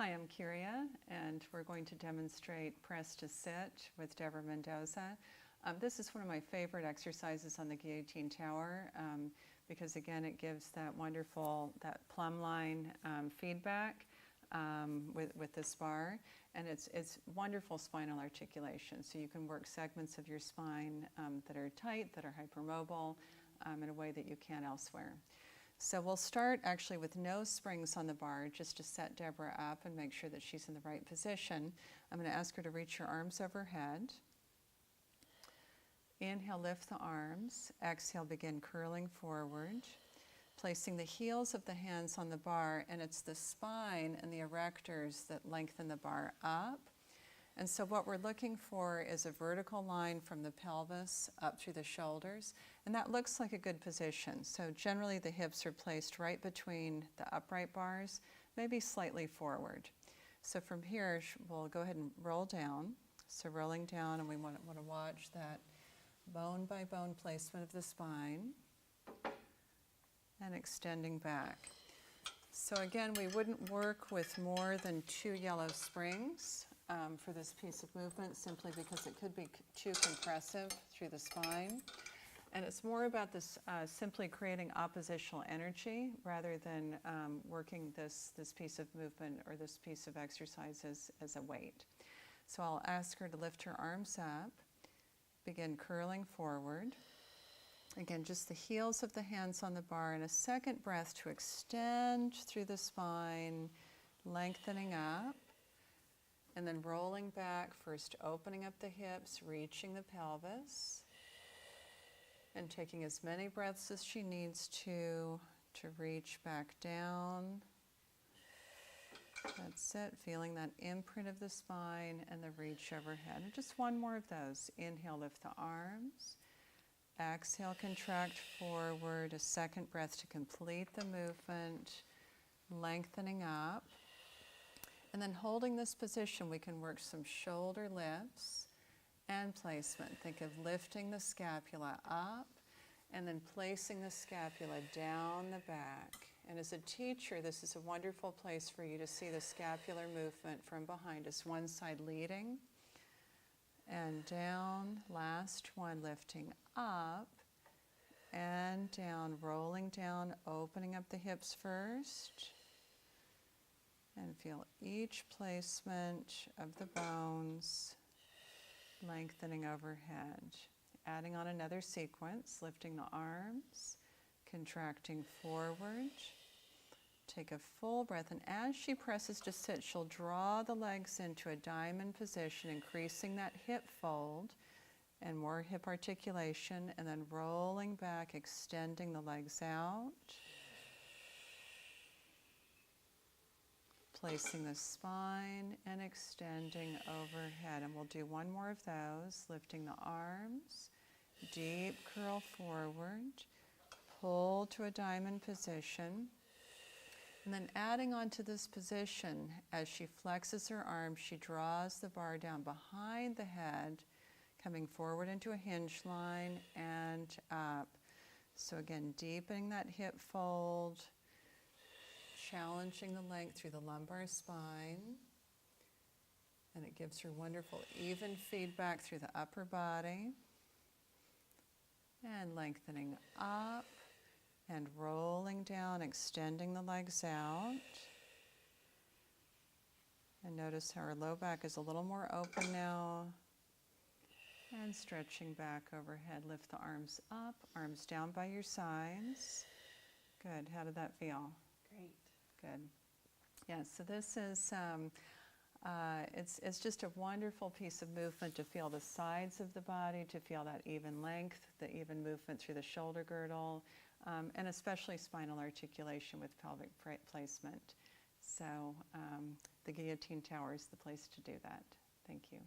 Hi, I'm Kyria, and we're going to demonstrate press to sit with Deborah Mendoza. This is one of my favorite exercises on the Guillotine Tower because, again, it gives that wonderful, that plumb line feedback with this bar, and it's wonderful spinal articulation. So you can work segments of your spine that are tight, that are hypermobile, in a way that you can't elsewhere. So we'll start actually with no springs on the bar, just to set Deborah up and make sure that she's in the right position. I'm going to ask her to reach her arms overhead. Inhale, lift the arms. Exhale, begin curling forward, placing the heels of the hands on the bar, and it's the spine and the erectors that lengthen the bar up. And so what we're looking for is a vertical line from the pelvis up through the shoulders, and that looks like a good position. So generally the hips are placed right between the upright bars, maybe slightly forward. So from here, we'll go ahead and roll down. So rolling down, and we want to watch that bone by bone placement of the spine and extending back. So again, we wouldn't work with more than 2 yellow springs for this piece of movement, simply because it could be too compressive through the spine. And it's more about this simply creating oppositional energy rather than working this piece of movement or this piece of exercise as a weight. So I'll ask her to lift her arms up, begin curling forward. Again, just the heels of the hands on the bar, and a second breath to extend through the spine, lengthening up, and then rolling back, first opening up the hips, reaching the pelvis, and taking as many breaths as she needs to reach back down. That's it, feeling that imprint of the spine and the reach overhead. And just one more of those. Inhale, lift the arms. Exhale, contract forward, a second breath to complete the movement, lengthening up. And then holding this position, we can work some shoulder lifts and placement. Think of lifting the scapula up and then placing the scapula down the back. And as a teacher, this is a wonderful place for you to see the scapular movement from behind us, one side leading and down. Last one, lifting up and down, rolling down, opening up the hips first. And feel each placement of the bones lengthening overhead. Adding on another sequence, lifting the arms, contracting forward. Take a full breath, and as she presses to sit, she'll draw the legs into a diamond position, increasing that hip fold and more hip articulation, and then rolling back, extending the legs out. Placing the spine and extending overhead. And we'll do one more of those, lifting the arms, deep curl forward, pull to a diamond position, and then adding on to this position, as she flexes her arms, she draws the bar down behind the head, coming forward into a hinge line and up. So again, deepening that hip fold, challenging the length through the lumbar spine, and it gives her wonderful even feedback through the upper body, and lengthening up and rolling down, extending the legs out. And notice how her low back is a little more open now, and stretching back overhead. Lift the arms up, arms down by your sides. Good. How did that feel? Great. Good. Yeah, so this is, it's just a wonderful piece of movement to feel the sides of the body, to feel that even length, the even movement through the shoulder girdle, and especially spinal articulation with pelvic placement. So the Guillotine Tower is the place to do that. Thank you.